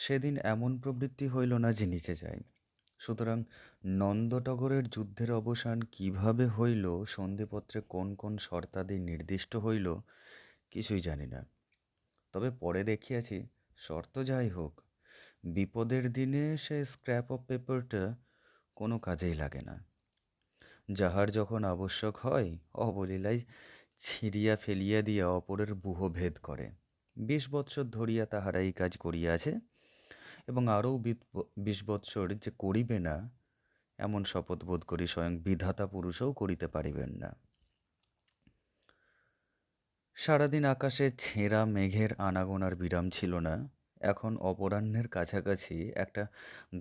সেদিন এমন প্রবৃত্তি হইল না যে নিচে যায়। সুতরাং নন্দটগরের যুদ্ধের অবসান কিভাবে হইল, সন্ধিপত্রে কোন কোন শর্তাদি নির্দিষ্ট হইল, কিছুই জানি না। তবে পরে দেখিয়াছি, শর্ত যাই হোক, বিপদের দিনে সে স্ক্র্যাপ অফ পেপারটা কোনো কাজেই লাগে না। যাহার যখন আবশ্যক হয়, অবলীলায় ছিঁড়িয়া ফেলিয়া দিয়া অপরের বুহ ভেদ করে। 20 বৎসর ধরিয়া তাহারা এই কাজ করিয়াছে, এবং আরও 20 বৎসর যে করিবে না, এমন শপথ বোধ করি স্বয়ং বিধাতা পুরুষও করিতে পারিবেন না। সারাদিন আকাশে ছেঁড়া মেঘের আনাগোনার বিরাম ছিল না। এখন অপরাহ্নের কাছাকাছি একটা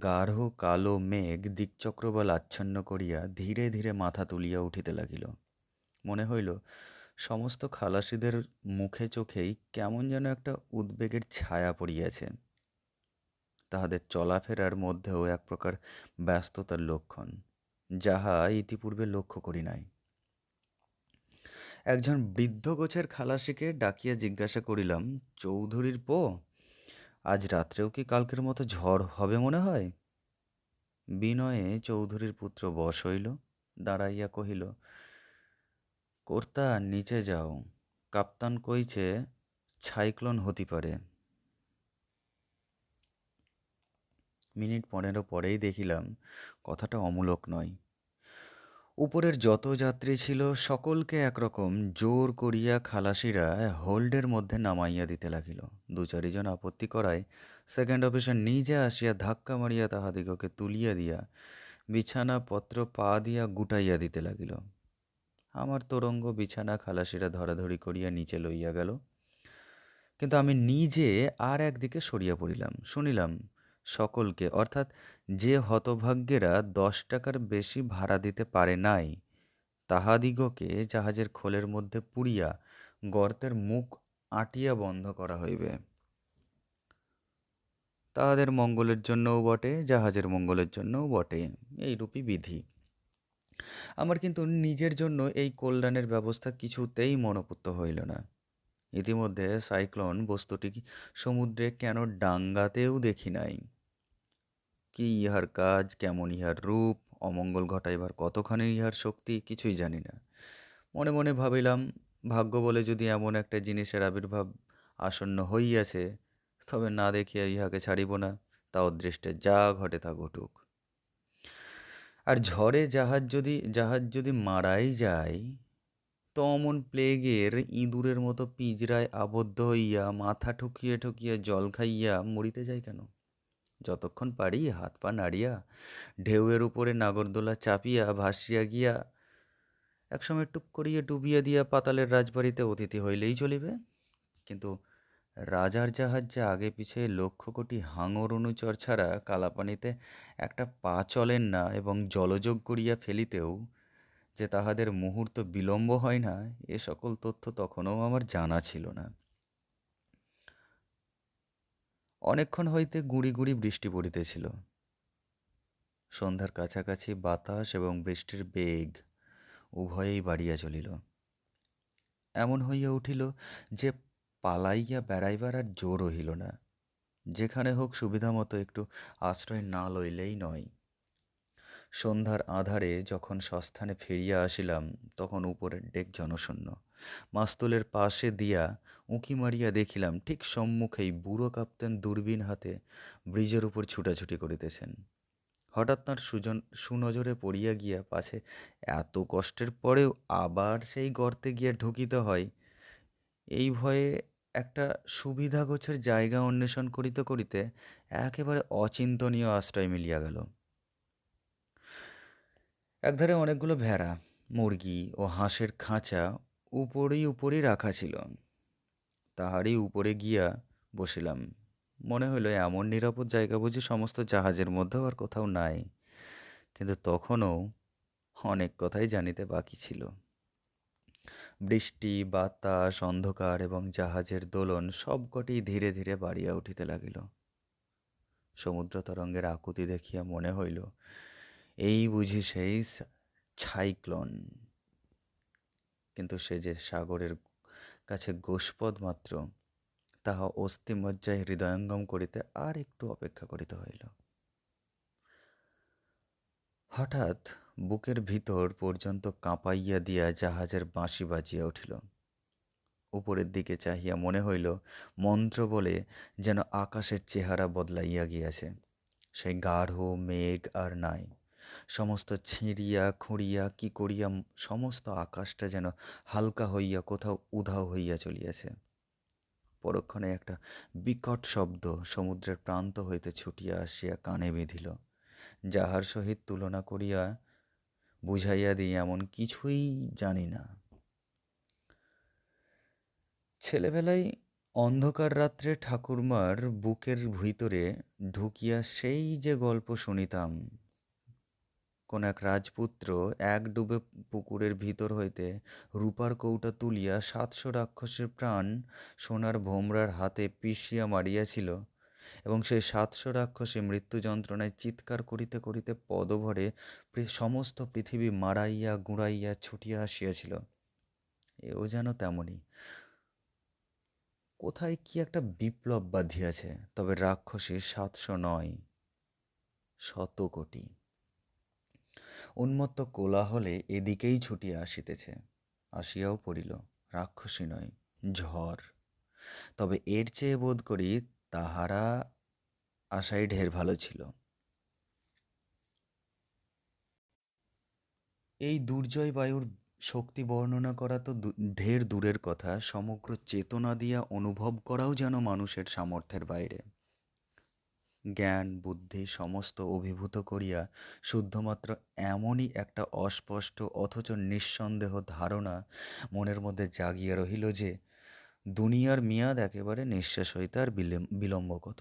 গাঢ় কালো মেঘ দিকচক্রবল আচ্ছন্ন করিয়া ধীরে ধীরে মাথা তুলিয়া উঠিতে লাগিল। মনে হইল সমস্ত খালাসিদের মুখে চোখেই কেমন যেন একটা উদ্বেগের ছায়া পড়িয়াছে। তাহাদের চলাফেরার মধ্যেও এক প্রকার ব্যস্ততার লক্ষণ, যাহা ইতিপূর্বে লক্ষ্য করি নাই। একজন বৃদ্ধ গোছের খালাসিকে ডাকিয়া জিজ্ঞাসা করিলাম, চৌধুরীর পো, আজ রাত্রেও কি কালকের মতো ঝড় হবে মনে হয়? বিনয়ে চৌধুরীর পুত্র বশ হইল, দাঁড়াইয়া কহিল, কর্তা নিচে যাও, কাপ্তান কইছে সাইক্লোন হতে পারে। মিনিট 15 পরেই দেখিলাম কথাটা অমূলক নয়। উপরের যত যাত্রী ছিল সকলকে একরকম জোর করিয়া খালাসিরা হোল্ডের মধ্যে নামাইয়া দিতে লাগিল। 2-4 জন আপত্তি করায় সেকেন্ড অফিসার নিজে আসিয়া ধাক্কা মারিয়া তাহাদিগকে তুলিয়া দিয়া বিছানাপত্র পা দিয়া গুটাইয়া দিতে লাগিল। আমার তোরঙ্গ বিছানা খালাসিরা ধরাধরি করিয়া নিচে লইয়া গেল, কিন্তু আমি নিজে আর একদিকে সরিয়া পড়িলাম। শুনিলাম সকলকে, অর্থাৎ যে হতভাগ্যেরা 10 টাকার বেশি ভাড়া দিতে পারে নাই, তাহাদিগকে জাহাজের খোলের মধ্যে পুড়িয়া গর্তের মুখ আটিয়া বন্ধ করা হইবে। তাহাদের মঙ্গলের জন্যও বটে, জাহাজের মঙ্গলের জন্যও বটে, এইরূপই বিধি। আমার কিন্তু নিজের জন্য এই কল্যাণের ব্যবস্থা কিছুতেই মনোপুত হইল না। ইতিমধ্যে সাইক্লোন বস্তুটি সমুদ্রে কেন ডাঙ্গাতেও দেখি নাই। কি ইহার কাজ, কেমন ইহার রূপ, অমঙ্গল ঘটাইবার কতখানি ইহার শক্তি, কিছুই জানি না। মনে মনে ভাবিলাম, ভাগ্য বলে যদি এমন একটা জিনিসের আবির্ভাব আসন্ন হইয়াছে, তবে না দেখিয়া ইহাকে ছাড়িব না। তা অদৃষ্টে যা ঘটে তা ঘটুক। আর ঝড়ে জাহাজ যদি মারাই যায়, তো অমন প্লেগের ইঁদুরের মতো পিঁজরায় আবদ্ধ হইয়া মাথা ঠুকিয়ে ঠুকিয়ে জল খাইয়া মরিতে যায় কেন? যতক্ষণ পারি হাত পা নাড়িয়া ঢেউয়ের উপরে নাগরদোলা চাপিয়া ভাসিয়া গিয়া একসময় টুপ করিয়া ডুবিয়া দিয়া পাতালের রাজবাড়িতে অতিথি হইলেই চলিবে। কিন্তু রাজার জাহাজ যে আগে পিছে 1,00,00,000 হাঙর অনুচর ছাড়া কালাপানিতে একটা পা চলেন না, এবং জলযোগ করিয়া ফেলিতেও যে তাহাদের মুহূর্ত বিলম্ব হয় না, এ সকল তথ্য তখনও আমার জানা ছিল না। অনেকক্ষণ হইতে গুঁড়ি গুঁড়ি বৃষ্টি পড়িতেছিল। সন্ধ্যার কাছাকাছি বাতাস এবং বৃষ্টির বেগ উভয়েই বাড়িয়া চলিল। এমন হইয়া উঠিল যে পালাইয়া বেড়াইবার আর জো রহিল না। যেখানে হোক সুবিধা মতো একটু আশ্রয় না লইলেই নয়। সন্ধ্যার আঁধারে যখন সস্থানে ফিরিয়া আসিলাম, তখন উপরের ডেক জনশূন্য। মাস্তুলের পাশে দিয়া উঁকি মারিয়া দেখিলাম ঠিক সম্মুখেই বুড়ো কাপ্তেন দূরবীন হাতে ব্রিজের উপর ছুটাছুটি করিতেছেন। হঠাৎ তাঁর সুনজরে পড়িয়া গিয়া পাছে এত কষ্টের পরেও আবার সেই গর্তে গিয়া ঢুকিতে হয়, এই ভয়ে একটা সুবিধাগোছের জায়গা অন্বেষণ করিতে করিতে একেবারে অচিন্তনীয় আশ্রয় মিলিয়া গেল। একধারে অনেকগুলো ভেড়া, মুরগি ও হাঁসের খাঁচা উপরেই উপরেই রাখা ছিল। তাহারই উপরে গিয়া বসিলাম। মনে হইল এমন নিরাপদ জায়গা বুঝি সমস্ত জাহাজের মধ্যেও আর কোথাও নাই। কিন্তু তখনও অনেক কথাই জানিতে বাকি ছিল। বৃষ্টি, বাতাস, অন্ধকার এবং জাহাজের দোলন সবকটি ধীরে ধীরে বাড়িয়া উঠিতে লাগিল। সমুদ্র তরঙ্গের আকুতি দেখিয়া মনে হইল এই বুঝি সেই সাইক্লোন। কিন্তু সে যে সাগরের কাছে গোষ্পদ মাত্র, তাহা অস্থিমজ্জায় হৃদয়ঙ্গম করিতে আর একটু অপেক্ষা করিতে হইল। হঠাৎ বুকের ভিতর পর্যন্ত কাঁপাইয়া দিয়া জাহাজের বাঁশি বাজিয়া উঠিল। উপরের দিকে চাহিয়া মনে হইল মন্ত্র বলে যেন আকাশের চেহারা বদলাইয়া গিয়াছে। সেই গাঢ় মেঘ আর নাই। সমস্ত ছিঁড়িয়া খুঁড়িয়া কি করিয়া সমস্ত আকাশটা যেন হালকা হইয়া কোথাও উধাও হইয়া চলিয়াছে। পরক্ষণে একটা বিকট শব্দ সমুদ্রের প্রান্ত হইতে ছুটিয়া আসিয়া কানে বিঁধিল। যাহার সহিত তুলনা করিয়া বুঝাইয়া দিই এমন কিছুই জানি না। ছেলেবেলায় অন্ধকার রাত্রে ঠাকুরমার বুকের ভিতরে ঢুকিয়া সেই যে গল্প শুনিতাম, কোন এক রাজপুত্র এক ডুবে পুকুরের ভিতর হইতে রূপার কৌটা তুলিয়া 700 রাক্ষসের প্রাণ সোনার ভোমরার হাতে পিষিয়া মারিয়াছিল, এবং সেই 700 রাক্ষসে মৃত্যু যন্ত্রণায় চিৎকার করিতে করিতে পদভরে সমস্ত পৃথিবী মারাইয়া গুঁড়াইয়া ছুটিয়া আসিয়াছিল, এও যেন তেমনি। কোথায় কি একটা বিপ্লব বাঁধিয়াছে, তবে রাক্ষসী 700 নয়, 100 কোটি। উন্মত্ত কোলাহলে এদিকেই ছুটিয়া আসিতেছে। আসিয়াও পড়িল, রাক্ষসী নয়, ঝড়। তবে এর চেয়ে বোধ করি তাহারা আশাই ঢের ভালো ছিল। এই দুর্জয় বায়ুর শক্তি বর্ণনা করা তো ঢের দূরের কথা, সমগ্র চেতনা দিয়া অনুভব করাও যেন মানুষের সামর্থ্যের বাইরে। জ্ঞান বুদ্ধি সমস্ত অভিভূত করিয়া শুদ্ধমাত্র এমনই একটা অস্পষ্ট অথচ নিঃসন্দেহ ধারণা মনের মধ্যে জাগিয়া রহিল যে দুনিয়ার মেয়াদ একেবারে নিঃশেষ হইতে আর বিলম্ব কত।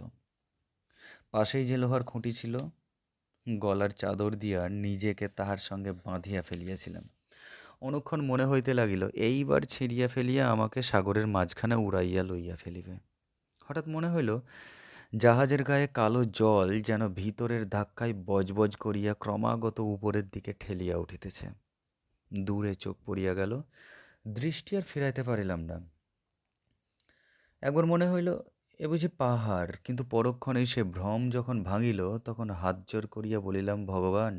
পাশেই যে লোহার খুঁটি ছিল, গলার চাদর দিয়া নিজেকে তাহার সঙ্গে বাঁধিয়া ফেলিয়াছিলাম। অনুক্ষণ মনে হইতে লাগিল এইবার ছিঁড়িয়া ফেলিয়া আমাকে সাগরের মাঝখানে উড়াইয়া লইয়া ফেলিবে। হঠাৎ মনে হইল জাহাজের গায়ে কালো জল যেন ভিতরের ধাক্কায় বজবজ করিয়া ক্রমাগত উপরের দিকে ঠেলিয়া উঠিতেছে। দূরে চোখ পড়িয়া গেল, দৃষ্টি আর ফিরাইতে পারিলাম না। একবার মনে হইল এ বুঝি পাহাড়, কিন্তু পরক্ষণেই সে ভ্রম যখন ভাঙিল তখন হাত জোর করিয়া বলিলাম, ভগবান,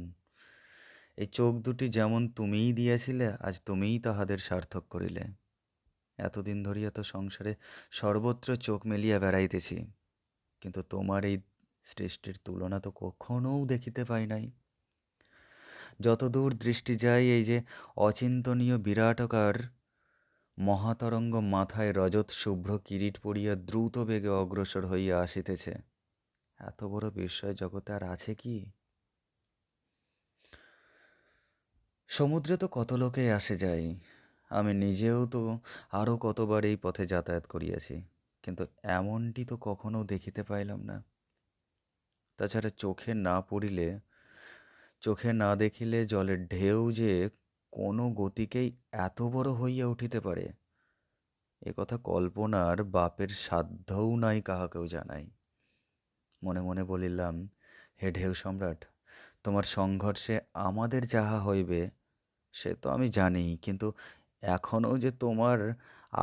এই চোখ দুটি যেমন তুমিই দিয়াছিলে, আজ তুমিই তাহাদের সার্থক করিলে। এতদিন ধরিয়া তো সংসারে সর্বত্র চোখ মেলিয়া বেড়াইতেছি, কিন্তু তোমার এই সৃষ্টির তুলনা তো কখনও দেখিতে পাই নাই। যতদূর দৃষ্টি যায় এই যে অচিন্তনীয় বিরাটকার মহাতরঙ্গ মাথায় রজত শুভ্র কিরীট পরিয়া দ্রুত বেগে অগ্রসর হইয়া আসিতেছে, এত বড় বিস্ময় জগতে আর আছে কি? সমুদ্রে তো কত লোকে আসে যায়, আমি নিজেও তো আরও কতবার এই পথে যাতায়াত করিয়াছি, কিন্তু এমনটি তো কখনো দেখিতে পাইলাম না। তাছাড়া চোখে না দেখিলে জলের ঢেউ যে কোনো গতিকেই এত বড় হইয়া উঠিতে পারে, এ কথা কল্পনার বাপের সাধ্যও নাই কাহাকেও জানাই। মনে মনে বলিলাম, হে ঢেউ সম্রাট, তোমার সংঘর্ষে আমাদের যাহা হইবে সে তো আমি জানি, কিন্তু এখনও যে তোমার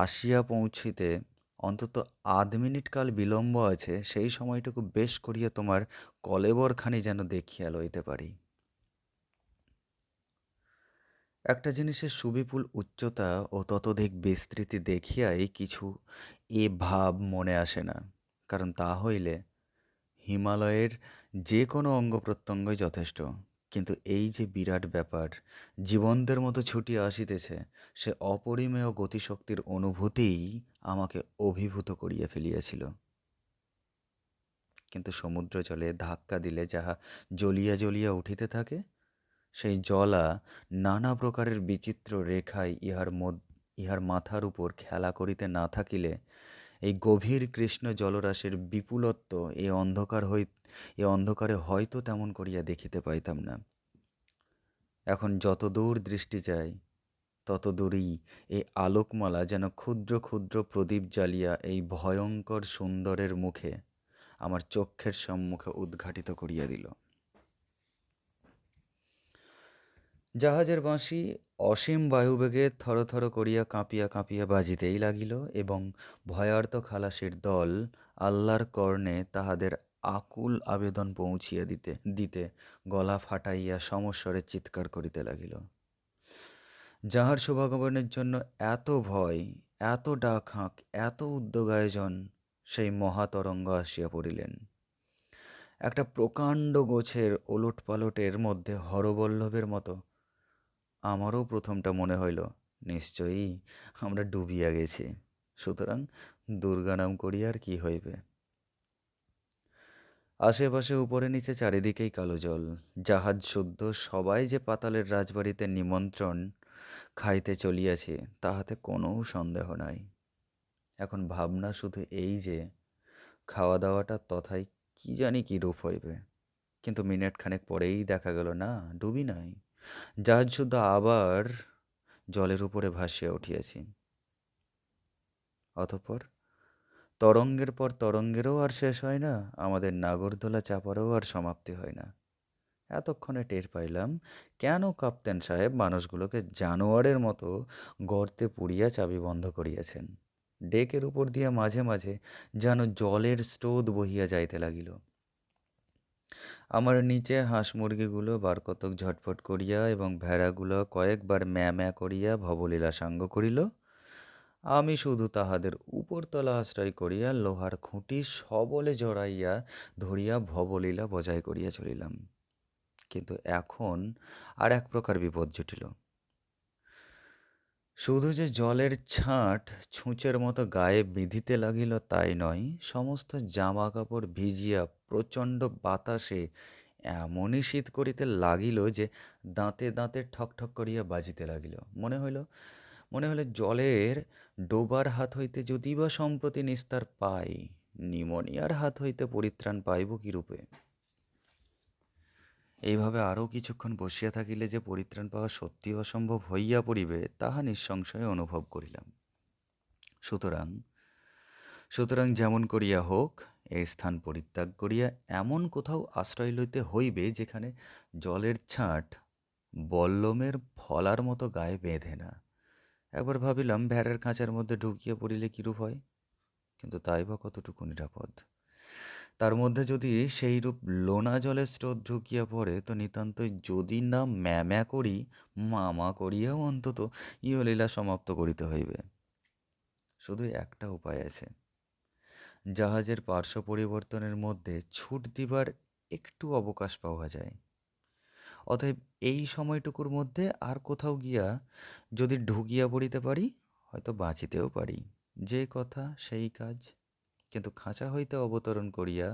আসিয়া পৌঁছিতে অন্তত 1/2 মিনিট কাল বিলম্ব আছে, সেই সময়টুকু বেশ করিয়া তোমার কলেবরখানি যেন দেখিয়া লইতে পারি। একটা জিনিসের সুবিপুল উচ্চতা ও ততোধিক বিস্তৃতি দেখিয়াই কিছু এ ভাব মনে আসে না, কারণ তা হইলে হিমালয়ের যে কোনো অঙ্গ প্রত্যঙ্গই যথেষ্ট। কিন্তু এই যে বিরাট ব্যাপার জীবনদের মতো ছুটিয়া আসিতেছে, সে অপরিমেয় গতিশক্তির অনুভূতিই আমাকে অভিভূত করিয়া ফেলিয়াছিল। কিন্তু সমুদ্র জলে ধাক্কা দিলে যাহা জ্বলিয়া জ্বলিয়া উঠিতে থাকে, সেই জ্বলা নানা প্রকারের বিচিত্র রেখায় ইহার মাথার উপর খেলা করিতে না থাকিলে এই গভীর কৃষ্ণ জলরাশির বিপুলত্ব এ অন্ধকারে হয়তো তেমন করিয়া দেখিতে পাইতাম না। এখন যত দূর দৃষ্টি যায় তত দূরেই এই আলোকমালা যেন ক্ষুদ্র ক্ষুদ্র প্রদীপ জ্বালিয়া এই ভয়ঙ্কর সুন্দরের মুখে আমার চক্ষের সম্মুখে উদ্ঘাটিত করিয়া দিল। জাহাজের বাঁশি অসীম বায়ুবেগে থরথর করিয়া কাঁপিয়া কাঁপিয়া বাজিতেই লাগিল, এবং ভয়ার্ত খালাসির দল আল্লাহর কর্ণে তাহাদের আকুল আবেদন পৌঁছিয়া দিতে দিতে গলা ফাটাইয়া সমস্বরে চিৎকার করিতে লাগিল। যাহার শুভাগমনের জন্য এত ভয়, এত ডাক হাঁক, এত উদ্যোগ আয়োজন, সেই মহাতরঙ্গ আসিয়া পড়িলেন। একটা প্রকাণ্ড গোছের ওলট পালটের মধ্যে হরবল্লভের মতো আমারও প্রথমটা মনে হইল, নিশ্চয়ই আমরা ডুবিয়া গেছি, সুতরাং দুর্গা নাম করিয়া আর কি হইবে। আশেপাশে উপরে নিচে চারিদিকেই কালো জল, জাহাজ শুদ্ধ সবাই যে পাতালের রাজবাড়িতে নিমন্ত্রণ খাইতে চলিয়াছে তাহাতে কোনো সন্দেহ নাই। এখন ভাবনা শুধু এই যে খাওয়া দাওয়াটা তথায় কি জানি কী রূপ হইবে। কিন্তু মিনিট খানেক পরেই দেখা গেল, না, ডুবি নাই, জাহাজ শুদ্ধ আবার জলের উপরে ভাসিয়া উঠিয়াছি। অতঃপর তরঙ্গের পর তরঙ্গেরও আর শেষ হয় না, আমাদের নাগরদোলা চাপারও আর সমাপ্তি হয় না। এতক্ষণে টের পাইলাম কেন কাপ্তেন সাহেব মানুষগুলোকে জানোয়ারের মতো গর্তে পুড়িয়া চাবি বন্ধ করিয়াছেন। ডেকের উপর দিয়া মাঝে মাঝে যেন জলের স্রোত বহিয়া যাইতে লাগিল। আমার নিচে হাঁস মুরগিগুলো বারকতক ঝটফট করিয়া এবং ভেড়াগুলো কয়েকবার ম্যা ম্যা করিয়া ভবলীলা সাঙ্গ করিল। আমি শুধু তাহাদের উপরতলা আশ্রয় করিয়া লোহার খুঁটি সবলে জড়াইয়া ধরিয়া ভবলীলা বজায় করিয়া চলিলাম। কিন্তু এখন আর এক প্রকার বিপদ জুটিল। শুধু যে জলের ছাঁট ছুঁচের মতো গায়ে বিঁধিতে লাগিল তাই নয়, সমস্ত জামা কাপড় ভিজিয়া প্রচণ্ড বাতাসে এমনই শীত করিতে লাগিল যে দাঁতে দাঁতে ঠক ঠক করিয়া বাজিতে লাগিল। মনে হলো জলের ডোবার হাত হইতে যদি বা সম্প্রতি নিস্তার পাই, নিমোনিয়ার হাত হইতে পরিত্রাণ পাইব কিরূপে। এইভাবে আরও কিছুক্ষণ বসিয়া থাকিলে যে পরিত্রাণ পাওয়া সত্যি অসম্ভব হইয়া পড়িবে তাহা নিঃসংশয়ে অনুভব করিলাম। সুতরাং যেমন করিয়া হোক এই স্থান পরিত্যাগ করিয়া এমন কোথাও আশ্রয় লইতে হইবে যেখানে জলের ছাঁট বল্লমের ফলার মতো গায়ে বেঁধে না। একবার ভাবিলাম ভেড়ার খাঁচার মধ্যে ঢুকিয়া পড়িলে কিরূপ হয়, কিন্তু তাই বা কতটুকু নিরাপদ। তার মধ্যে যদি সেইরূপ লোনা জলের স্রোত ঢুকিয়া পড়ে তো নিতান্তই যদি না ম্যাম্যা করি, মামা করিয়াও অন্তত ইহলীলা সমাপ্ত করিতে হইবে। শুধু একটা উপায় আছে, জাহাজের পার্শ্ব পরিবর্তনের মধ্যে ছুট দিবার একটু অবকাশ পাওয়া যায়। অতএব এই সময়টুকুর মধ্যে আর কোথাও গিয়া যদি ঢুকিয়া পড়িতে পারি, হয়তো বাঁচিতেও পারি। যে কথা সেই কাজ। কিন্তু খাঁচা হইতে অবতরণ করিয়া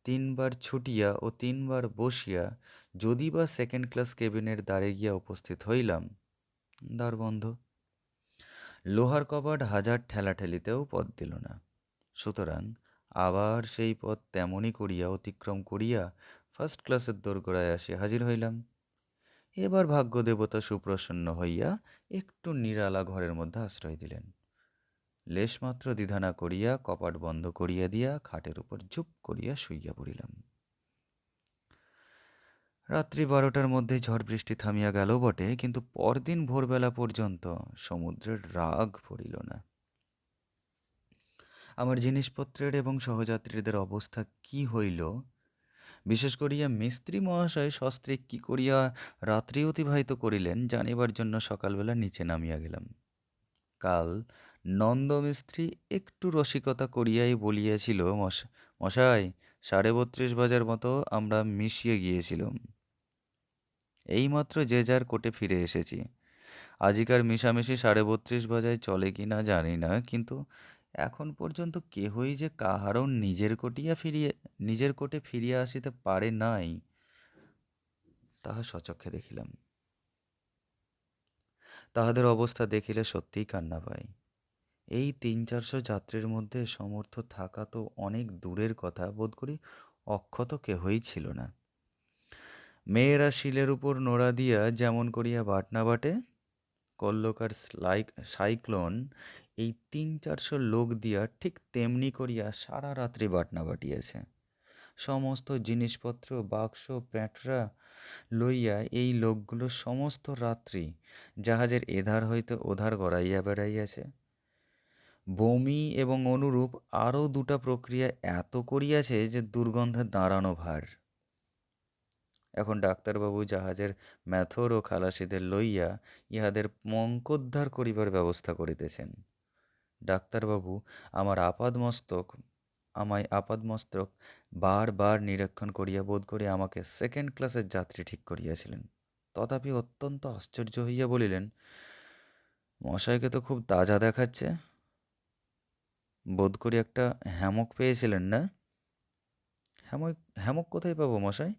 3বার ছুটিয়া ও 3বার বসিয়া যদি বা সেকেন্ড ক্লাস কেবিনের দ্বারে গিয়া উপস্থিত হইলাম, দ্বার বন্ধ। লোহার কবাট হাজার ঠেলাঠেলিতেও পথ দিল না। সুতরাং আবার সেই পথ তেমনই করিয়া অতিক্রম করিয়া ফার্স্ট ক্লাসের দোরগোড়ায় আসিয়া হাজির হইলাম। এবার ভাগ্যদেবতা সুপ্রসন্ন হইয়া একটু নিরালা ঘরের মধ্যে আশ্রয় দিলেন। লেশমাত্র দ্বিধা না করিয়া কপাট বন্ধ করিয়া দিয়া খাটের উপর চুপ করিয়া শুইয়া পড়িলাম। রাত্রি 12টার মধ্যে ঝড় বৃষ্টি থামিয়া গেল বটে, কিন্তু পরদিন ভোরবেলা পর্যন্ত সমুদ্রের রাগ পড়িল না। আমার জিনিসপত্রের এবং সহযাত্রীদের অবস্থা কি হইল, বিশেষ করিয়া মিস্ত্রি মহাশয় সস্ত্রীক কি করিয়া রাত্রি অতিবাহিত করিলেন জানিবার জন্য সকালবেলা নিচে নামিয়া গেলাম। কাল নন্দমিস্ত্রি একটু রসিকতা করিয়াই বলিয়াছিল, মশাই 32:30 বাজার মতো আমরা মিশিয়ে গিয়েছিলাম। এইমাত্র যে যার কোটে ফিরে এসেছি। আজিকার মিশামিশি 32:30 বাজায় চলে কি না জানি না, কিন্তু এখন পর্যন্ত কেহই যে কাহারও নিজের কোটে ফিরিয়া আসিতে পারে নাই তাহা স্বচক্ষে দেখিলাম। তাহাদের অবস্থা দেখিলে সত্যিই কান্না পায়। এই 300-400 যাত্রীর মধ্যে সমর্থ থাকা তো অনেক দূরের কথা, বোধ করি অক্ষত কেহই ছিল না। মেয়েরা শিলের উপর নোড়া দিয়া যেমন করিয়া বাটনা বাটে, কল্লকার সাইক্লোন এই 300-400 লোক দিয়া ঠিক তেমনি করিয়া সারা রাত্রি বাটনা বাটিয়েছে। সমস্ত জিনিসপত্র বাক্স প্যাঁটরা লইয়া এই লোকগুলো সমস্ত রাত্রি জাহাজের এধার হইতে ওধার গড়াইয়া বেড়াইয়াছে। বমি এবং অনুরূপ আরও দুটা প্রক্রিয়া এত করিয়াছে যে দুর্গন্ধে দাঁড়ানো ভার। এখন ডাক্তারবাবু জাহাজের ম্যাথর ও খালাসিদের লইয়া ইহাদের মঙ্কোদ্ধার করিবার ব্যবস্থা করিতেছেন। ডাক্তারবাবু আমায় আপাদমস্তক বার নিরীক্ষণ করিয়া বোধ করি আমাকে সেকেন্ড ক্লাসের যাত্রী ঠিক করিয়াছিলেন। তথাপি অত্যন্ত আশ্চর্য হইয়া বলিলেন, মশাইকে তো খুব তাজা দেখাচ্ছে। বোধ করি একটা হ্যামক পেয়েছিলেন না? হ্যামক কোথায় পাবো মশাই?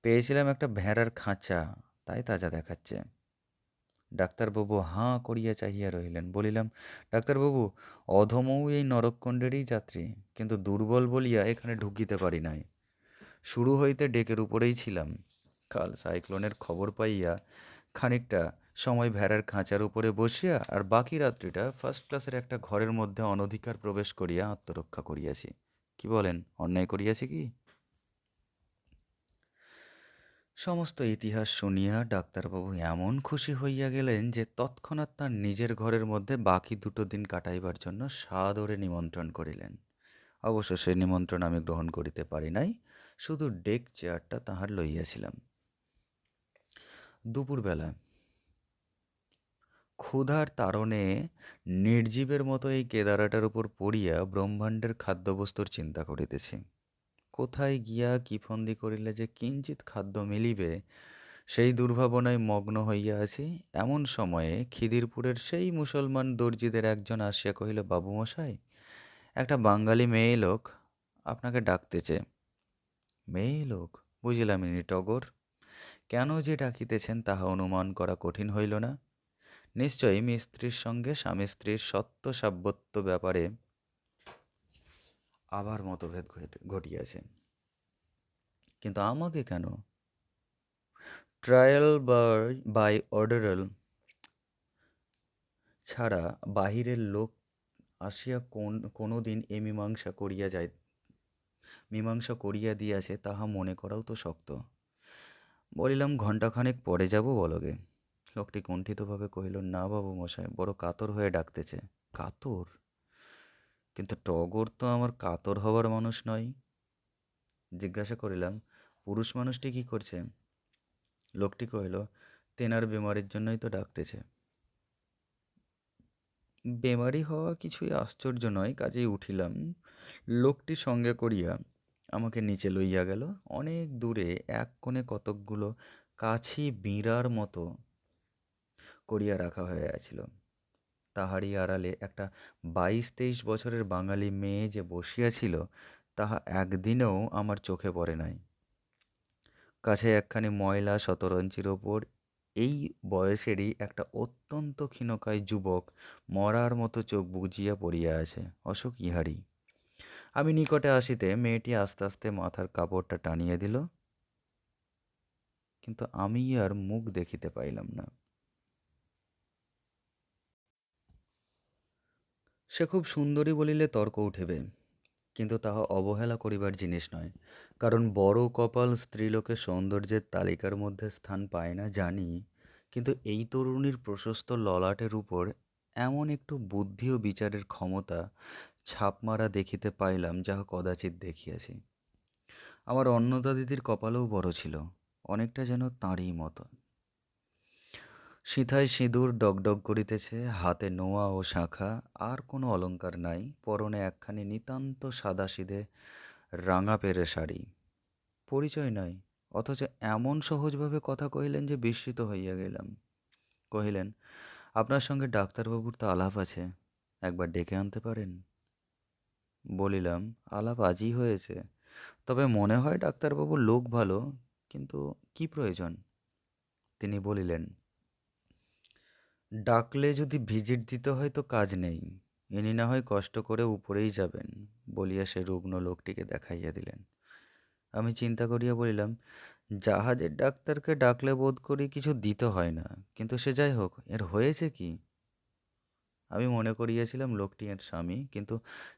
পেয়েছিলাম একটা ভেড়ার খাঁচা, তাই তাজা দেখাচ্ছে। ডাক্তারবাবু হাঁ করিয়া চাহিয়া রহিলেন। বলিলাম, ডাক্তারবাবু, অধমও এই নরককুণ্ডেরই যাত্রী, কিন্তু দুর্বল বলিয়া এখানে ঢুকিতে পারি নাই। শুরু হইতে ডেকের উপরেই ছিলাম। কাল সাইক্লোনের খবর পাইয়া খানিকটা সময় ভেড়ার খাঁচার উপরে বসিয়া আর বাকি রাত্রিটা ফার্স্ট ক্লাসের একটা ঘরের মধ্যে অনধিকার প্রবেশ করিয়া আত্মরক্ষা করিয়াছি। কি বলেন, অন্যায় করিয়াছি কি? সমস্ত ইতিহাস শুনিয়া ডাক্তারবাবু এমন খুশি হইয়া গেলেন যে তৎক্ষণাৎ তার নিজের ঘরের মধ্যে বাকি 2 দিন কাটাইবার জন্য সাদরে নিমন্ত্রণ করিলেন। অবশ্য সে নিমন্ত্রণ আমি গ্রহণ করিতে পারি নাই, শুধু ডেক চেয়ারটা তাহার লইয়াছিলাম। দুপুরবেলা ক্ষুধার তাড়নে নির্জীবের মতো এই কেদারাটার উপর পড়িয়া ব্রহ্মাণ্ডের খাদ্যবস্তুর চিন্তা করিতেছি। কোথায় গিয়া কি ফন্দি করিলে যে কিঞ্চিৎ খাদ্য মিলিবে সেই দুর্ভাবনায় মগ্ন হইয়া আছি। এমন সময়ে খিদিরপুরের সেই মুসলমান দর্জিদের একজন আসিয়া কহিল, বাবুমশাই, একটা বাঙালি মেয়ে লোক আপনাকে ডাকতেছে। মেয়ে লোক? বুঝিলাম ইনি টগর। কেন যে ডাকিতেছেন তাহা অনুমান করা কঠিন হইল না। নিশ্চয়ই মিস্ত্রির সঙ্গে স্বামী স্ত্রীর সত্য সাব্যত্য ব্যাপারে আবার মতভেদ ঘটিয়াছে। কিন্তু আমাকে কেন? ট্রায়াল বাই অর্ডারাল ছাড়া বাহিরের লোক আসিয়া কোনো দিন এ মীমাংসা করিয়া দিয়াছে তাহা মনে করাও তো শক্ত। বলিলাম, ঘণ্টাখানেক পরে যাব বলগে। লোকটি কুণ্ঠিতভাবে কহিল, না বাবু মশাই, বড় কাতর হয়ে ডাকতেছে। কাতর? কিন্তু টগর তো আমার কাতর হবার মানুষ নয়। জিজ্ঞাসা করিলাম, পুরুষ মানুষটি কি করছে? লোকটি কহিল, তেনার বেমারির জন্যই তো ডাকতেছে। বেমারি হওয়া কিছুই আশ্চর্য নয়, কাজেই উঠিলাম। লোকটি সঙ্গে করিয়া আমাকে নিচে লইয়া গেল। অনেক দূরে এক কোণে কতকগুলো কাছি বিঁড়ার মতো করিয়া রাখা হইয়াছিল। তাহারই আড়ালে একটা 22-23 বছরের বাঙালি মেয়ে যে বসিয়াছিল তাহা একদিনেও আমার চোখে পড়ে নাই। কাছে একখানি ময়লা শতরঞ্চির ওপর এই বয়সেরই একটা অত্যন্ত ক্ষীণকায় যুবক মরার মতো চোখ বুজিয়া পড়িয়া আছে, অশোক ইহারি। আমি নিকটে আসিতে মেয়েটি আস্তে আস্তে মাথার কাপড়টা টানিয়া দিল, কিন্তু আমি আর মুখ দেখিতে পাইলাম না। সে খুব সুন্দরী বলিলে তর্ক উঠিবে, কিন্তু তাহা অবহেলা করিবার জিনিস নয়। কারণ বড় কপাল স্ত্রীলোকের সৌন্দর্যের তালিকার মধ্যে স্থান পায় না জানি, কিন্তু এই তরুণীর প্রশস্ত ললাটের উপর এমন একটু বুদ্ধি ও বিচারের ক্ষমতা ছাপ মারা দেখিতে পাইলাম যাহা কদাচিৎ দেখিয়াছি। আমার অন্নদা দিদির কপালেও বড় ছিল, অনেকটা যেন তাঁরই মতো। সিথায় সিঁদুর ডগডগ করিতেছে, হাতে নোয়া ও শাঁখা, আর কোনো অলংকার নাই। পরনে একখানি নিতান্ত সাদাসিধে রাঙা পেরে শাড়ি। পরিচয় নাই, অথচ এমন সহজভাবে কথা কহিলেন যে বিস্মিত হইয়া গেলাম। কহিলেন, আপনার সঙ্গে ডাক্তারবাবুর তো আলাপ আছে, একবার ডেকে আনতে পারেন? বলিলাম, আলাপ আজই হয়েছে, তবে মনে হয় ডাক্তারবাবুর লোক ভালো, কিন্তু কি প্রয়োজন? তিনি বলিলেন, ডাকলে যদি ভিজিট দিতে হয় তো কাজ নেই, ইনি না হয় কষ্ট করে উপরেই যাবেন, বলিয়া সে রুগ্ন লোকটিকে দেখাইয়া দিলেন। আমি চিন্তা করিয়া বলিলাম, জাহাজের ডাক্তারকে ডাকলে বোধ করি কিছু দিতে হয় না, কিন্তু সে যাই হোক, এর হয়েছে কি? আমি মনে করিয়াছিলাম লোকটি এর স্বামী, কিন্তু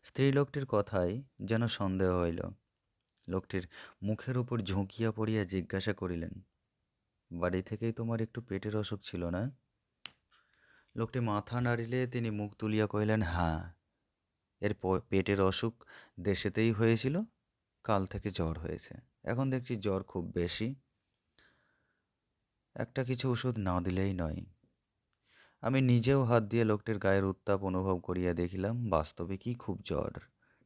স্ত্রী লোকটির কথায় যেন সন্দেহ হইল। লোকটির মুখের উপর ঝুঁকিয়া পড়িয়া জিজ্ঞাসা করিলেন, বাড়ি থেকেই তোমার একটু পেটের অসুখ ছিল না? লোকটি মাথা নাড়িলে তিনি মুখ তুলিয়া কহিলেন, হ্যাঁ, পেটের অসুখ দেশেতেই হয়েছিল, কাল থেকে জ্বর হয়েছে। এখন দেখছি জ্বর খুব বেশি, একটা কিছু ওষুধ না দিলেই নয়। আমি নিজেও হাত দিয়ে লোকটির গায়ের উত্তাপ অনুভব করিয়া দেখিলাম বাস্তবিকই খুব জ্বর।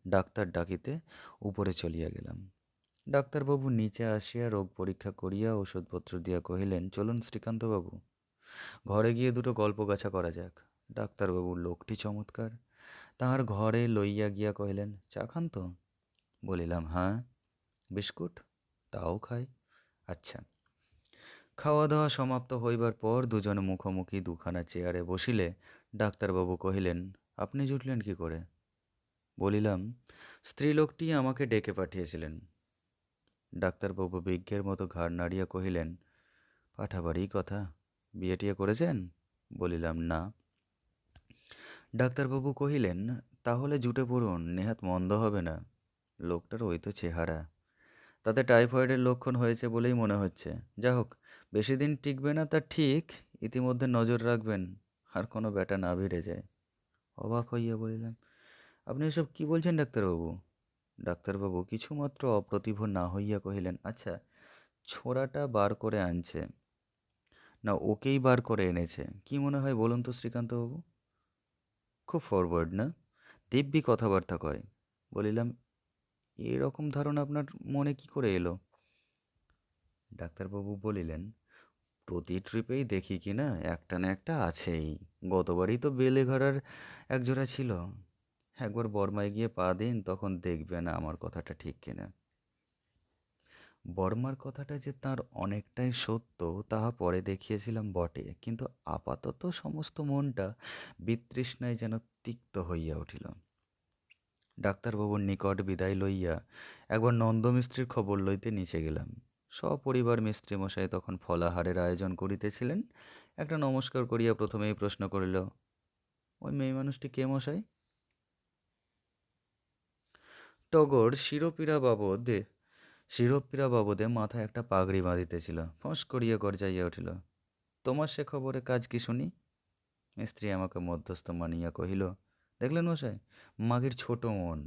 ডাক্তার ডাকিতে উপরে চলিয়া গেলাম। ডাক্তারবাবু নিচে আসিয়া রোগ পরীক্ষা করিয়া ওষুধপত্র দিয়া কহিলেন, চলুন শ্রীকান্তবাবু, ঘরে গিয়ে দুটো গল্পগাছা করা যাক। ডাক্তারবাবুর লোকটি চমৎকার। তাহার ঘরে লইয়া গিয়া কহিলেন, চা খান তো? বলিলাম, হ্যাঁ। বিস্কুট? তাও খাই। আচ্ছা। খাওয়া দাওয়া সমাপ্ত হইবার পর দুজনে মুখোমুখি দুখানা চেয়ারে বসিলে ডাক্তারবাবু কহিলেন, আপনি জুটলেন কি করে? বলিলাম, স্ত্রীলোকটি আমাকে ডেকে পাঠিয়েছিলেন। ডাক্তারবাবু বিজ্ঞের মতো ঘাড় নাড়িয়া কহিলেন, পাঠাবারই কথা, বিয়ে টিয়ে করেছেন? বলিলাম, না। ডাক্তারবাবু কহিলেন, তাহলে জুটে পড়ুন, নেহাত মন্দ হবে না। লোকটার ওই তো চেহারা, তাতে টাইফয়েডের লক্ষণ হয়েছে বলেই মনে হচ্ছে। যা হোক, বেশি দিন টিকবে না তা ঠিক, ইতিমধ্যে নজর রাখবেন আর কোনো ব্যাটা না ভিড়ে যায়। অবাক হইয়া বলিলাম, আপনি এসব কি বলছেন ডাক্তারবাবু? ডাক্তারবাবু কিছুমাত্র অপ্রতিভ না হইয়া কহিলেন, আচ্ছা, ছোড়াটা বার করে আনছে না ওকেই বার করে এনেছে, কি মনে হয় বলুন তো শ্রীকান্তবাবু? খুব ফরওয়ার্ড না, দিব্যি কথাবার্তা কয়। বলিলাম, এরকম ধারণা আপনার মনে কি করে এলো? ডাক্তারবাবু বলিলেন, প্রতি ট্রিপেই দেখি কি না একটা না একটা আছেই। গতবারই তো বেলেঘাড়ার একজোড়া ছিল। একবার বর্মায় গিয়ে পা দিন, তখন দেখবেন আমার কথাটা ঠিক কিনা। বর্মার কথাটা যে তার অনেকটাই সত্য তাহা পরে দেখিয়েছিলাম বটে, কিন্তু আপাতত সমস্ত মনটা বিতৃষ্ণায় যেন তিক্ত হইয়া উঠিল। ডাক্তারবাবুর নিকট বিদায় লইয়া একবার নন্দমিস্ত্রির খবর লইতে নিচে গেলাম। সপরিবার মিস্ত্রিমশাই তখন ফলাহারের আয়োজন করিতেছিলেন। একটা নমস্কার করিয়া প্রথমেই প্রশ্ন করিল, ওই মেয়ে মানুষটি কে মশাই? টগর শিরোপীড়া বাবদে মাথায় একটা পাগড়ি বাঁধিতেছিল, ফোঁস করিয়া গর্জাইয়া উঠিল, তোমার সে খবরে কাজ কি শুনি? মিস্ত্রি আমাকে মধ্যস্থ মানিয়া কহিল, দেখলেন মশাই, মাগির ছোট মন,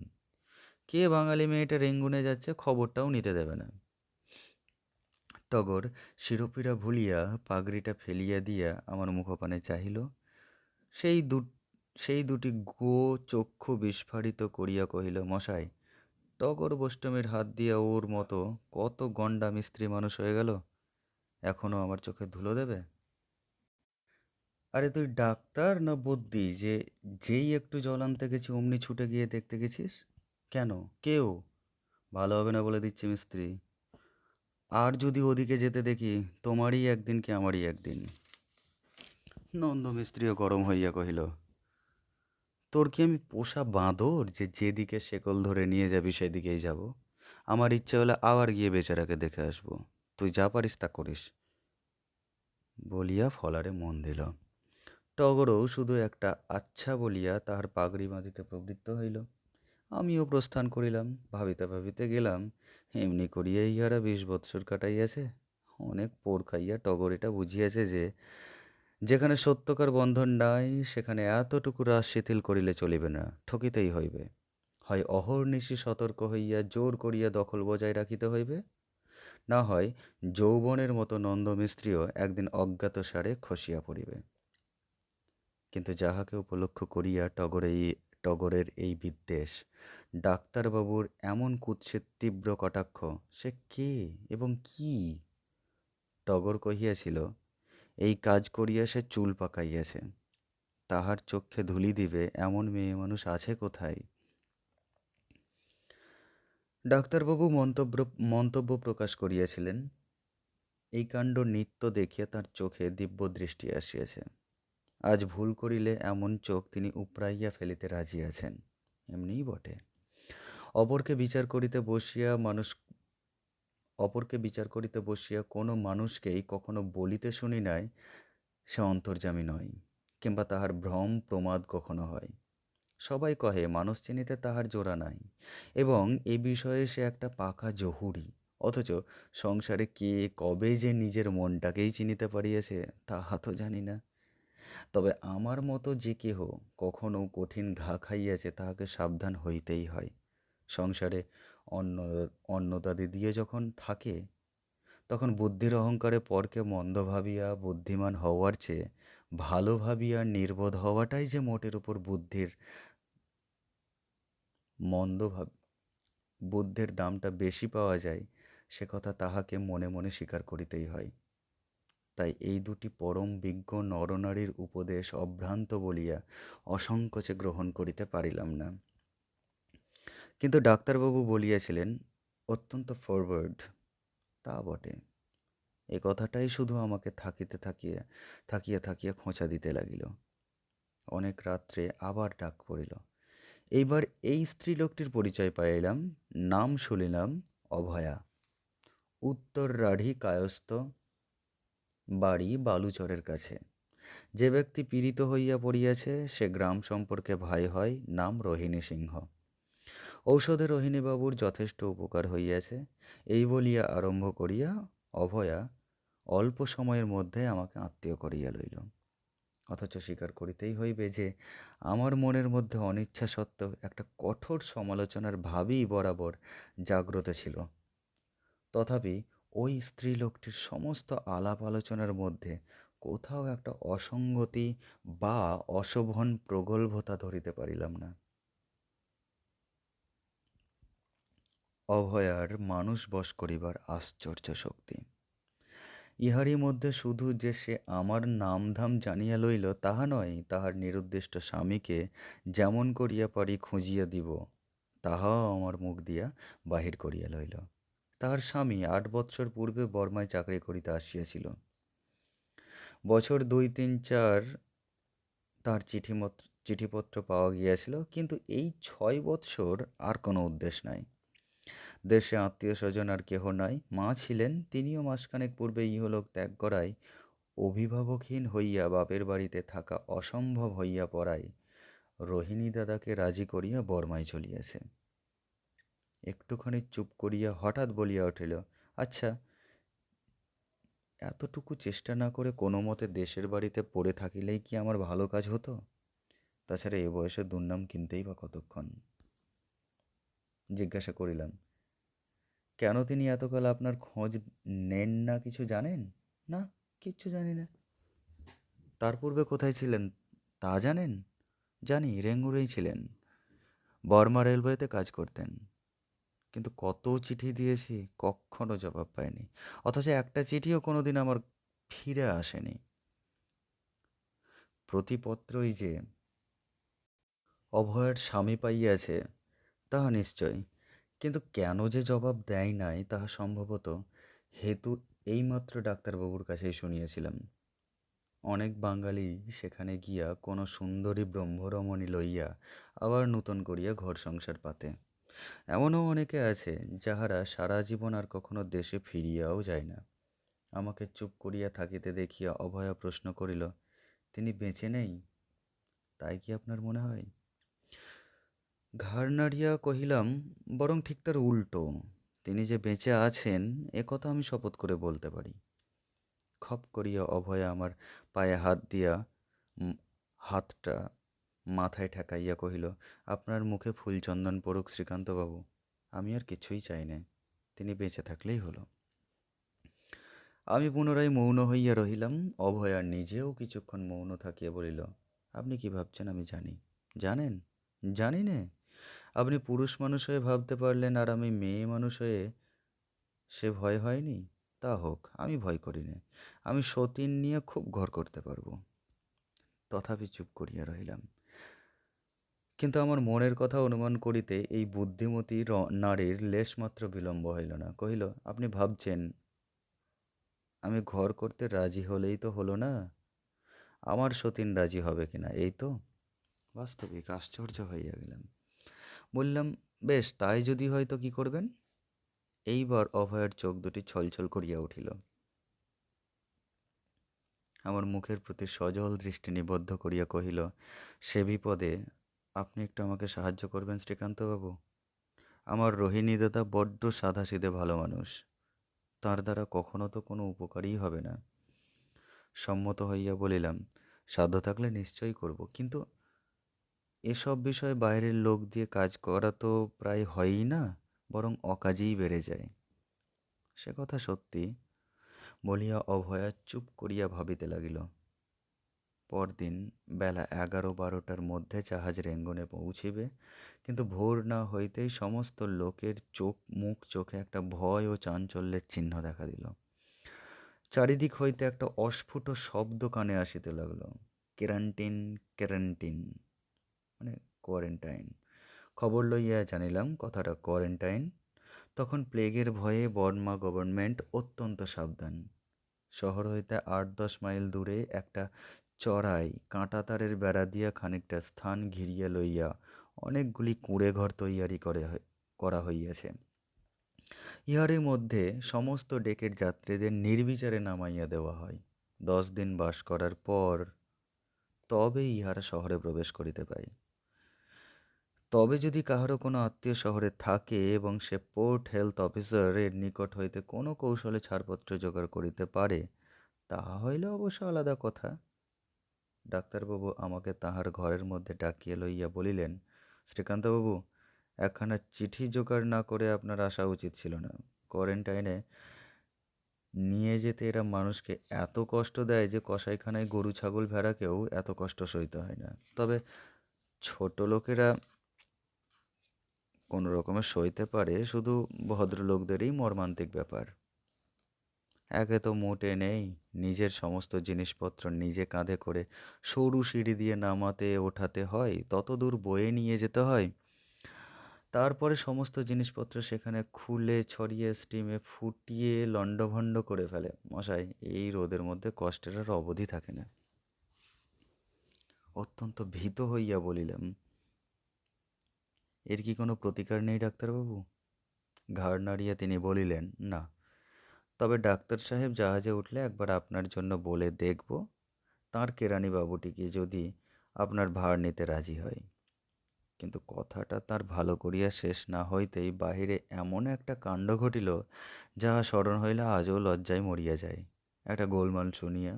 কে বাঙালি মেয়েটা রেঙ্গুনে যাচ্ছে খবরটাও নিতে দেবে না। টগর শিরোপীড়া ভুলিয়া পাগড়িটা ফেলিয়া দিয়া আমার মুখপানে চাহিল। সেই দু সেই দুটি গো চক্ষু বিস্ফারিত করিয়া কহিল, মশাই, টগর বোষ্টমীর হাত দিয়া ওর মতো কত গন্ডা মিস্ত্রি মানুষ হয়ে গেল, এখনও আমার চোখে ধুলো দেবে? আরে তুই ডাক্তার না বদ্যি যে যেই একটু জল আনতে গেছি অমনি ছুটে গিয়ে দেখতে গেছিস? কেন, কেউ? ভালো হবে না বলে দিচ্ছি মিস্ত্রি, আর যদি ওদিকে যেতে দেখি, তোমারই একদিন কি আমারই একদিন। নন্দ মিস্ত্রিও গরম হইয়া কহিল, তোর কি আমি পোষা বাঁদর যে যেদিকে শেকল ধরে নিয়ে যাবি সেদিকেই যাব? আমার ইচ্ছে হলে আবার গিয়ে বেচারাকে দেখে আসবো, তুই যা পারিস তা করিস। বলিয়া ফলারে মন দিল। টগরও শুধু একটা আচ্ছা বলিয়া তাহার পাগড়ি বাঁধিতে প্রবৃত্ত হইল। আমিও প্রস্থান করিলাম। ভাবিতে ভাবিতে গেলাম, এমনি করিয়া ইহারা 20 বৎসর কাটাইয়াছে। অনেক পোড় খাইয়া টগর এটা বুঝিয়াছে যে যেখানে সত্যকার বন্ধন নাই সেখানে এতটুকু রাস শিথিল করিলে চলিবে না, ঠকিতেই হইবে। হয় অহর্নিশি সতর্ক হইয়া জোর করিয়া দখল বজায় রাখিতে হইবে, না হয় যৌবনের মতো নন্দমিস্ত্রিও একদিন অজ্ঞাতসারে খসিয়া পড়িবে। কিন্তু যাহাকে উপলক্ষ করিয়া টগরের এই বিদ্বেষ, ডাক্তারবাবুর এমন কুৎসিত তীব্র কটাক্ষ, সে কে এবং কি? টগর কহিয়াছিল, এই কাজ করিয়া সে চুল পাকাইয়াছে, তাহার চক্ষে ধুলি দিবে এমন মেয়ে মানুষ আছে কোথায়? ডাক্তারবাবু মন্তব্য প্রকাশ করিয়াছিলেন, এই কাণ্ড নিত্য দেখিয়া তাঁর চোখে দিব্য দৃষ্টি আসিয়াছে। আজ ভুল করিলে এমন চোখ তিনি উপড়াইয়া ফেলিতে রাজি আছেন। এমনিই বটে। অপরকে বিচার করিতে বসিয়া কোনো মানুষকেই কখনো বলিতে শুনি নাই সে অন্তর্যামী নয়, কিংবা তাহার ভ্রম প্রমাদ কখনো হয়। সবাই কহে মানুষ চিনিতে তাহার জোড়া নাই, এবং এ বিষয়ে সে একটা পাকা জহুরি। অথচ সংসারে কে কবে যে নিজের মনটাকেই চিনিতে পারিয়াছে তাহা তো জানি না। তবে আমার মতো যে কেহ কখনো কঠিন ঘা খাইয়াছে তাহাকে সাবধান হইতেই হয়। সংসারে অন্ন অন্নদাদি দিয়ে যখন থাকে, তখন বুদ্ধির অহংকারে পরকে মন্দ ভাবিয়া বুদ্ধিমান হওয়ার চেয়ে ভালো ভাবিয়া নির্বোধ হওয়াটাই যে মোটের উপর মন্দ ভাব বুদ্ধের দামটা বেশি পাওয়া যায়, সে কথা তাহাকে মনে মনে স্বীকার করিতেই হয়। তাই এই দুটি পরম বিজ্ঞ নরনারীর উপদেশ অভ্রান্ত বলিয়া অসংকোচে গ্রহণ করিতে পারিলাম না। কিন্তু ডাক্তারবাবু বলিয়াছিলেন, অত্যন্ত ফরওয়ার্ড। তা বটে। এ কথাটাই শুধু আমাকে থাকিয়া খোঁচা দিতে লাগিল। অনেক রাত্রে আবার ডাক পড়িল। এইবার এই স্ত্রীলোকটির পরিচয় পাইলাম। নাম শুনিলাম অভয়া। উত্তর রাঢ়ী কায়স্থ, বাড়ি বালুচরের কাছে। যে ব্যক্তি পীড়িত হইয়া পড়িয়াছে সে গ্রাম সম্পর্কে ভাই হয়, নাম রোহিণী সিংহ। ঔষধে রোহিণীবাবুর যথেষ্ট উপকার হইয়াছে, এই বলিয়া আরম্ভ করিয়া অভয়া অল্প সময়ের মধ্যে আমাকে আত্মীয় করিয়া লইল। অথচ স্বীকার করিতেই হইবে যে আমার মনের মধ্যে অনিচ্ছা সত্ত্বেও একটা কঠোর সমালোচনার ভাবই বরাবর জাগ্রত ছিল। তথাপি ওই স্ত্রীলোকটির সমস্ত আলাপ আলোচনার মধ্যে কোথাও একটা অসঙ্গতি বা অশোভন প্রগল্ভতা ধরিতে পারিলাম না। অভয়ার মানুষ বশ করিবার আশ্চর্য শক্তি। ইহারই মধ্যে শুধু যে সে আমার নামধাম জানিয়া লইল তাহা নয়, তাহার নিরুদ্দিষ্ট স্বামীকে যেমন করিয়া পারি খুঁজিয়া দিব তাহাও আমার মুখ দিয়া বাহির করিয়া লইল। তাহার স্বামী ৮ বৎসর পূর্বে বর্মায় চাকরি করিতে আসিয়াছিল। বছর ২-৩-৪ তার চিঠিপত্র পাওয়া গিয়াছিল, কিন্তু এই ৬ বৎসর আর কোনো উদ্দেশ নাই। দেশে আত্মীয় স্বজন আর কেহ নাই। মা ছিলেন, তিনিও মাসখানেক পূর্বে ইহলোক ত্যাগ করায় অভিভাবকহীন হইয়া বাপের বাড়িতে থাকা অসম্ভব হইয়া পড়ায় রোহিণী দাদাকে রাজি করিয়া বর্মায় চলিয়াছে। একটুখানি চুপ করিয়া হঠাৎ বলিয়া উঠিল, আচ্ছা, এতটুকু চেষ্টা না করে কোনো মতে দেশের বাড়িতে পড়ে থাকিলেই কি আমার ভালো কাজ হতো? তাছাড়া এ বয়সে দুর্নাম কিনতেই বা কতক্ষণ? জিজ্ঞাসা করিলাম, কেন তিনি এতকাল আপনার খোঁজ নেন না কিছু জানেন? না, কিচ্ছু জানি না। তার পূর্বে কোথায় ছিলেন তা জানেন? জানি, রেঙ্গুরেই ছিলেন। বর্মা রেলওয়েতে কাজ করতেন। কিন্তু কত চিঠি দিয়েছি, কখনো জবাব পাইনি। অথচ একটা চিঠিও কোনোদিন আমার ফিরে আসেনি। প্রতিপত্রই যে অভয়ের স্বামী পাইয়াছে তাহা নিশ্চয়, কিন্তু কেন যে জবাব দেয় নাই তাহা সম্ভবত হেতু এইমাত্র ডাক্তারবাবুর কাছেই শুনিয়াছিলাম। অনেক বাঙালি সেখানে গিয়া কোনো সুন্দরী ব্রহ্মরমণী লইয়া আবার নূতন করিয়া ঘর সংসার পাতে। এমনও অনেকে আছে যাহারা সারা জীবন আর কখনো দেশে ফিরিয়াও যায় না। আমাকে চুপ করিয়া থাকিতে দেখিয়া অভয়া প্রশ্ন করিল, তিনি বেঁচে নেই তাই কি আপনার মনে হয়? ঘাড় নাড়িয়া কহিলাম, বরং ঠিক তার উল্টো। তিনি যে বেঁচে আছেন এ কথা আমি শপথ করে বলতে পারি। খপ করিয়া অভয়া আমার পায়ে হাত দিয়া হাতটা মাথায় ঠেকাইয়া কহিল, আপনার মুখে ফুলচন্দন পড়ুক শ্রীকান্তবাবু, আমি আর কিছুই চাই না, তিনি বেঁচে থাকলেই হলো। আমি পুনরায় মৌন হইয়া রহিলাম। অভয়া নিজেও কিছুক্ষণ মৌন থাকিয়া বলিল, আপনি কি ভাবছেন আমি জানি। জানেন? জানি নে। আপনি পুরুষ মানুষ হয়ে ভাবতে পারলেন, আর আমি মেয়ে মানুষ হয়ে সে ভয় হয়নি। তা হোক, আমি ভয় করি নে। আমি সতীন নিয়ে খুব ঘর করতে পারবো। তথাপি চুপ করিয়া রহিলাম। কিন্তু আমার মনের কথা অনুমান করিতে এই বুদ্ধিমতী নারীর লেশমাত্র বিলম্ব হইল না। কহিল, আপনি ভাবছেন আমি ঘর করতে রাজি হলেই তো হলো না, আমার সতীন রাজি হবে কিনা এই তো। বাস্তবিক আশ্চর্য হইয়া গেলাম। বললাম, বেশ, তাই যদি হয় তো কি করবেন? এইবার অভয়ের চোখ দুটি ছলছল করিয়া উঠিল। আমার মুখের প্রতি সজল দৃষ্টি নিবদ্ধ করিয়া কহিল, সে বিপদে আপনি একটু আমাকে সাহায্য করবেন শ্রীকান্তবাবু? আমার রোহিণী দাদা বড্ড সাধাসিধে ভালো মানুষ। তার দ্বারা কখনো তো কোনো উপকারই হবে না। সম্মত হইয়া বলিলাম, সাধ্য থাকলে নিশ্চয়ই করব, কিন্তু এসব বিষয়ে বাইরের লোক দিয়ে কাজ করা তো প্রায় হয়ই না, বরং অকাজেই বেড়ে যায়। সে কথা সত্যি, বলিয়া অভয়া চুপ করিয়া ভাবিতে লাগিল। পরদিন বেলা 11-12টার মধ্যে জাহাজ রেঙ্গুনে পৌঁছিবে, কিন্তু ভোর না হইতেই সমস্ত লোকের চোখে একটা ভয় ও চাঞ্চল্যের চিহ্ন দেখা দিল। চারিদিক হইতে একটা অস্ফুট শব্দ কানে আসিতে লাগলো, ক্যারান্টিন, ক্যারান্টিন, মানে কোয়ারেন্টাইন। খবর লইয়া জানিলাম কথাটা কোয়ারেন্টাইন। তখন প্লেগের ভয়ে বর্মা গভর্নমেন্ট অত্যন্ত সাবধান। শহর হইতে 8-10 মাইল দূরে একটা চড়াই কাঁটাতারের বেড়া দিয়া খানিকটা স্থান ঘিরিয়া লইয়া অনেকগুলি কুঁড়ে ঘর তৈয়ারি করা হইয়াছে। ইহারের মধ্যে সমস্ত ডেকের যাত্রীদের নির্বিচারে নামাইয়া দেওয়া হয়। 10 দিন বাস করার পর তবে ইহারা শহরে প্রবেশ করিতে পায়। তবে যদি কাহারও কোনো আত্মীয় শহরে থাকে এবং সে পোর্ট হেলথ অফিসার এর নিকট হইতে কোনো কৌশলে ছাড়পত্র জোগাড় করিতে পারে, তাহা হইলে অবশ্য আলাদা কথা। ডাক্তারবাবু আমাকে তাহার ঘরের মধ্যে ডাকিয়া লইয়া বলিলেন, শ্রীকান্তবাবু, একখানা চিঠি জোগাড় না করে আপনার আসা উচিত ছিল না। কোয়ারেন্টাইনে নিয়ে যেতে এরা মানুষকে এত কষ্ট দেয় যে কসাইখানায় গরু ছাগল ভেড়াকেও এত কষ্ট সইতে হয় না। তবে ছোট লোকেরা কোনো রকমে সইতে পারে, শুধু ভদ্রলোকদেরই মর্মান্তিক ব্যাপার। একে তো মোটে নেই, নিজের সমস্ত জিনিসপত্র নিজে কাঁধে করে সরু সিঁড়ি দিয়ে নামাতে ওঠাতে হয়, তত দূর বয়ে নিয়ে যেতে হয়। তারপরে সমস্ত জিনিসপত্র সেখানে খুলে ছড়িয়ে স্টিমে ফুটিয়ে লণ্ডভণ্ড করে ফেলে। মশাই, এই রোদের মধ্যে কষ্টের আর অবধি থাকে না। অত্যন্ত ভীত হইয়া বলিলাম, এর কি কোনো প্রতিকার নেই ডাক্তারবাবু? ঘাড় নাড়িয়া তিনি বলিলেন, না, তবে ডাক্তার সাহেব জাহাজে উঠলে একবার আপনার জন্য বলে দেখব তাঁর কেরানিবাবুটিকে যদি আপনার ভার নিতে রাজি হয়। কিন্তু কথাটা তার ভালো করিয়া শেষ না হইতেই বাহিরে এমন একটা কাণ্ড ঘটিল, যাহা স্মরণ হইলে আজও লজ্জায় মরিয়া যায়। একটা গোলমাল শুনিয়া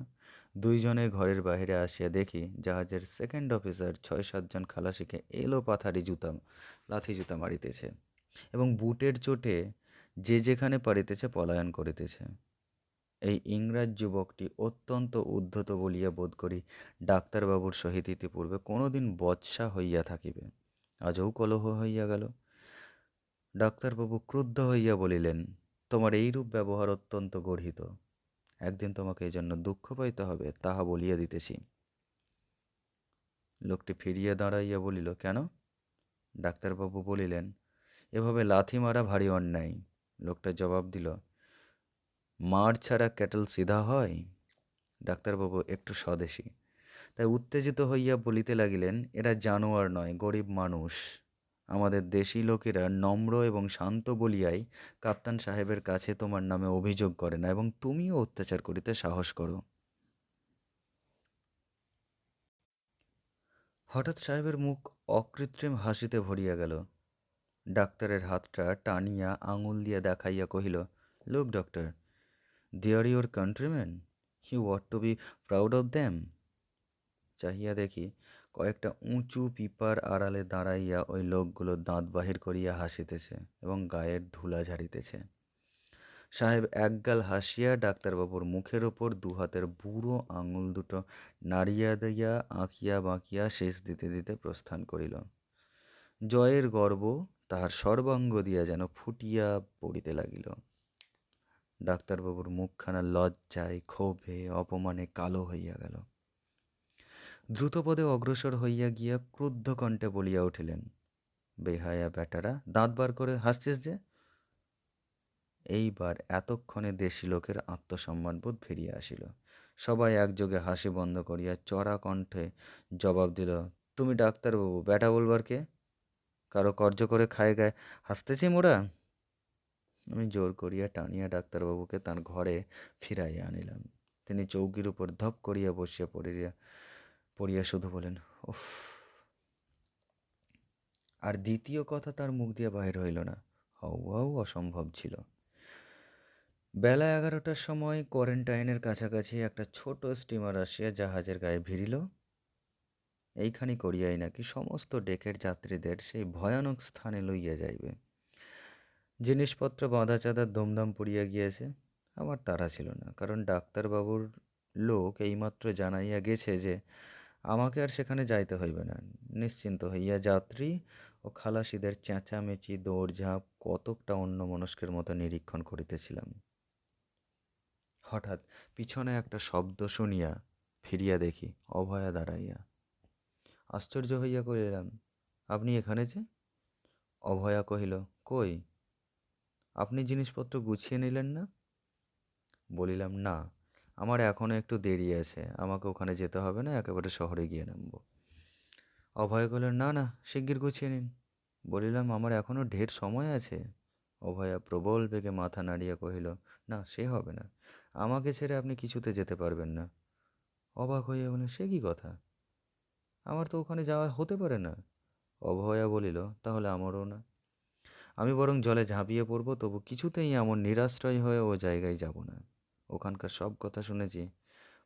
দুইজনে ঘরের বাহিরে আসিয়া দেখি জাহাজের সেকেন্ড অফিসার 6-7 জন খালাসিকে এলো পাথারি লাথি জুতা মারিতেছে এবং বুটের চোটে যে যেখানে পারিতেছে পলায়ন করিতেছে। এই ইংরাজ যুবকটি অত্যন্ত উদ্ধত বলিয়া বোধ করি ডাক্তারবাবুর সহিত ইতিপূর্বে কোনোদিন বচসা হইয়া থাকিবে। আজও কলহ হইয়া গেল। ডাক্তারবাবু ক্রুদ্ধ হইয়া বলিলেন, তোমার এইরূপ ব্যবহার অত্যন্ত গর্হিত। একদিন তোমাকে এই জন্য দুঃখ পাইতে হবে, তাহা বলিয়া দিতেছি। লোকটি ফিরিয়া দাঁড়াইয়া বলিল, কেন? ডাক্তারবাবু বলিলেন, এভাবে লাথি মারা ভারী অন্যায়। লোকটা জবাব দিল, মার ছাড়া ক্যাটল সিধা হয়? ডাক্তারবাবু একটু স্বদেশী, তাই উত্তেজিত হইয়া বলিতে লাগিলেন, এরা জানোয়ার নয়, গরিব মানুষ। আমাদের দেশি লোকেরা নম্র এবং শান্ত বলিয়াই কাপ্তান সাহেবের কাছে তোমার নামে অভিযোগ করে না, এবং তুমিও অত্যাচার করিতে সাহস করো। হঠাৎ সাহেবের মুখ অকৃত্রিম হাসিতে ভরিয়া গেল। ডাক্তারের হাতটা টানিয়া আঙুল দিয়া দেখাইয়া কহিল, look doctor, they are your countryman, you want to be proud of them. চাহিয়া দেখি কয়েকটা উঁচু পিপার আড়ালে দাঁড়াইয়া ওই লোকগুলো দাঁত বাহির করিয়া হাসিতেছে এবং গায়ের ধুলা ঝাড়িতেছে। সাহেব একগাল হাসিয়া ডাক্তারবাবুর মুখের ওপর দুহাতের বুড়ো আঙুল দুটো নাড়িয়া দিয়া আঁকিয়া বাঁকিয়া শেষ দিতে দিতে প্রস্থান করিল। জয়ের গর্ব তাহার সর্বাঙ্গ দিয়া যেন ফুটিয়া পড়িতে লাগিল। ডাক্তারবাবুর মুখখানা লজ্জায়, ক্ষোভে, অপমানে কালো হইয়া গেল। দ্রুতপদে অগ্রসর হইয়া গিয়া ক্রুদ্ধ কণ্ঠে বলিয়া উঠিলেন, বেহায়া বেটারা, দাঁত বার করে হাসছিস যে? এইবার এতক্ষণে দেশি লোকের আত্মসম্মানবোধ ফিরিয়া আসিল। সবাই একযোগে হাসি বন্ধ করিয়া চড়া কণ্ঠে জবাব দিল, তুমি ডাক্তারবাবু, বেটা বলবার কে? কারো কর্য করে খায় গায়ে হাসতেছি মোরা? আমি জোর করিয়া টানিয়া ডাক্তারবাবুকে তাঁর ঘরে ফিরাইয়া আনিলাম। তিনি চৌকির উপর ধপ করিয়া বসিয়া পড়িয়া শুধু বলেন, উফ। আর দ্বিতীয় কথা তার মুখ দিয়ে বাহির হইল না, হওয়াও অসম্ভব ছিল। বেলা 11টার সময় কোয়ারেন্টাইনের কাছাকাছি একটা ছোট স্টিমার আসিয়া জাহাজের গায়ে ভিড়িল। এইখানি করিয়াই নাকি সমস্ত ডেকের যাত্রীদের সেই ভয়ানক স্থানে লইয়া যাইবে। জিনিসপত্র বাঁধা চাঁদার দমদম পড়িয়া গিয়াছে। আমার তাড়া ছিল না, কারণ ডাক্তারবাবুর লোক এইমাত্র জানাইয়া গেছে যে আমাকে আর সেখানে যাইতে হইবে না। নিশ্চিন্ত হইয়া যাত্রী ও খালাসিদের চেঁচামেচি দৌড়ঝাঁপ কতকটা অন্যমনস্কের মতো নিরীক্ষণ করিতেছিলাম। হঠাৎ পিছনে একটা শব্দ শুনিয়া ফিরিয়া দেখি অভয়া দাঁড়াইয়া। আশ্চর্য হইয়া কহিলাম, আপনি এখানে যে? অভয়া কহিল, কই, আপনি জিনিসপত্র গুছিয়ে নিলেন না? বলিলাম, না, আমার এখনও একটু দেরি আছে, আমাকে ওখানে যেতে হবে না, একেবারে শহরে গিয়ে নামব। অভয় কহিল, না না, শিগগির গুছিয়ে নিন। বলিলাম, আমার এখনও ঢের সময় আছে। অভয়া প্রবল বেগে মাথা নাড়িয়া কহিল, না, সে হবে না, আমাকে ছেড়ে আপনি কিছুতে যেতে পারবেন না। অবাক হইয়া বললেন, সে কি কথা, আমার তো ওখানে যাওয়া হতে পারে না। অভয়া বলিল, তাহলে আমারও না। আমি বরং জলে ঝাঁপিয়ে পড়ব, তবু কিছুতেই এমন নিরাশ্রয় হয়ে ও জায়গায় যাব না। ওখানকার সব কথা শুনেছি।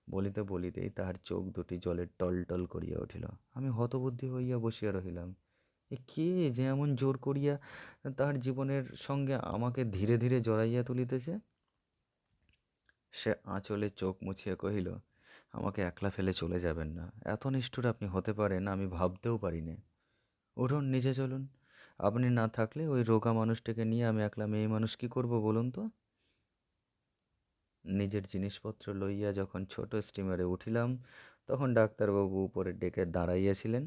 বলিতে বলিতেই তাহার চোখ দুটি জলে টলটল করিয়া উঠিল। আমি হতবুদ্ধি হইয়া বসিয়া রহিলাম। এ কে যে এমন জোর করিয়া তাহার জীবনের সঙ্গে আমাকে ধীরে ধীরে জড়াইয়া তুলিতেছে? সে আঁচলে চোখ মুছিয়া কহিল, আমাকে একলা ফেলে চলে যাবেন না, এত নিষ্ঠুর আপনি হতে পারেন আমি ভাবতেও পারি নে। উঠুন, নিচে চলুন। আপনি না থাকলে ওই রোগা মানুষটাকে নিয়ে আমি একলা মেয়ে মানুষ কী করব বলুন তো? নিজের জিনিসপত্র লইয়া যখন ছোট স্টিমারে উঠিলাম, তখন ডাক্তারবাবু উপরে ডেকে দাঁড়াইয়াছিলেন।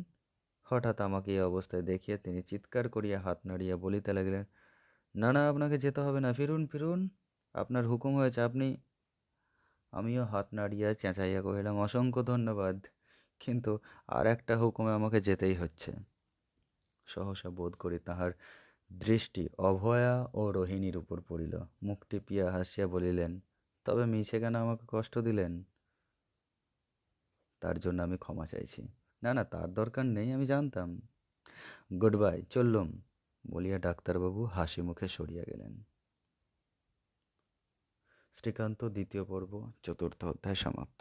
হঠাৎ আমাকে এই অবস্থায় দেখিয়া তিনি চিৎকার করিয়া হাত নাড়িয়া বলিতে লাগলেন, না না, আপনাকে যেতে হবে না, ফিরুন ফিরুন, আপনার হুকুম হয়েছে, আপনি। আমিও হাত নাড়িয়া চেঁচাইয়া কহিলাম, অসংখ্য ধন্যবাদ, কিন্তু আর একটা হুকুমে আমাকে যেতেই হচ্ছে। সহসা বোধ করি তাহার দৃষ্টি অভয়া ও রোহিণীর উপর পড়িল। মুখ টিপিয়া হাসিয়া বলিলেন, তবে মিছে কেন আমাকে কষ্ট দিলেন? তার জন্য আমি ক্ষমা চাইছি। না না, তার দরকার নেই, আমি জানতাম। গুড বাই, চললুম, বলিয়া ডাক্তারবাবু হাসি মুখে সরিয়া গেলেন। শ্রীকান্ত দ্বিতীয় পর্ব, চতুর্থ অধ্যায় সমাপ্ত।